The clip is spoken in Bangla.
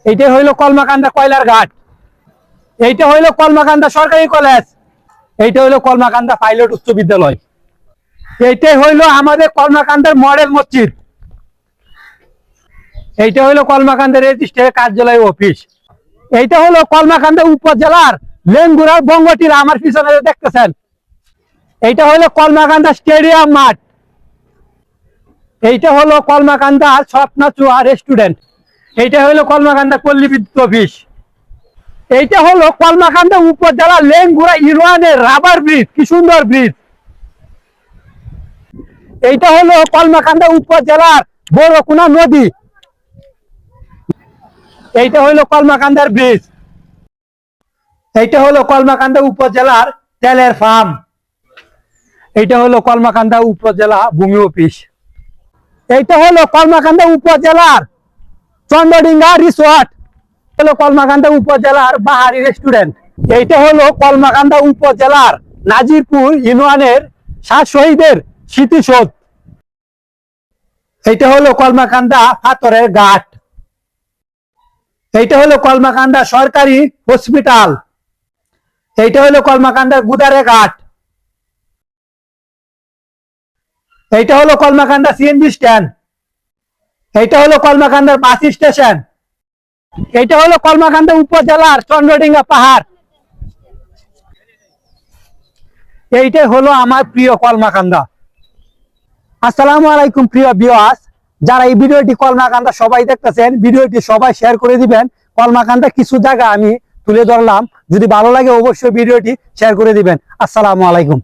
এইটা হইল কলমাকান্দা কয়লার ঘাট, এইটা হইল কলমাকান্দা সরকারি কলেজ, এইটা হইল কলমাকান্দা পাইলট উচ্চ বিদ্যালয়, এইটাই হইল আমাদের কলমাকান্দার মডেল মসজিদ, এইটা হইল কলমাকান্দা রেজিস্ট্রারের কার্যালয় অফিস, এইটা হলো কলমাকান্দা উপজেলার লেঙ্গুরার বঙ্গটির আমার পিছনে দেখতেছেন, এইটা হলো কলমাকান্দা স্টেডিয়াম মাঠ, এইটা হলো কলমাকান্দা স্বপ্না চুয়া রেস্টুরেন্ট, এইটা হলো কলমাকান্দা পল্লী বিদ্যুৎ অফিস, এইটা হলো কলমাকান্দা উপজেলা লেঙ্গুরা ইউনিয়নের রাবার ব্রিজ, কি সুন্দর ব্রিজ, এইটা হলো কলমাকান্দা উপজেলার বড়কুনা নদী, এইটা হলো কলমাকান্দার ব্রিজ, এইটা হলো কলমাকান্দা উপজেলার তেলের ফার্ম, এইটা হলো কলমাকান্দা উপজেলা ভূমি অফিস, এইটা হলো কলমাকান্দা উপজেলার চন্দ্রডিঙ্গা রিসোর্ট, হলো কলমাকান্দা উপজেলার বাহারি রেস্টুরেন্ট, এইটা হলো কলমাকান্দা উপজেলার নাজিরপুর ইউনিয়নের 7 শহীদের স্মৃতিসৌধ, এইটা হলো কলমাকান্দা পাথরের ঘাট, এইটা হলো কলমাকান্দা সরকারি হসপিটাল, এইটা হলো কলমাকান্দার গুদারে ঘাট, এইটা হলো কলমাকান্দা সিএনজি স্ট্যান্ড, এইটা হলো কলমাকান্দার বাস স্টেশন, এইটা হলো কলমাকান্দা উপজেলার চন্দ্রডিঙ্গা পাহাড়, এইটাই হলো আমার প্রিয় কলমাকান্দা। আসসালামু আলাইকুম প্রিয় ভিউয়ার্স, যারা এই ভিডিওটি কলমাকান্দা সবাই দেখতেছেন, ভিডিওটি সবাই শেয়ার করে দিবেন। কলমাকান্দা কিছু জায়গা আমি তুলে ধরলাম, যদি ভালো লাগে অবশ্যই ভিডিওটি শেয়ার করে দিবেন। আসসালামু আলাইকুম।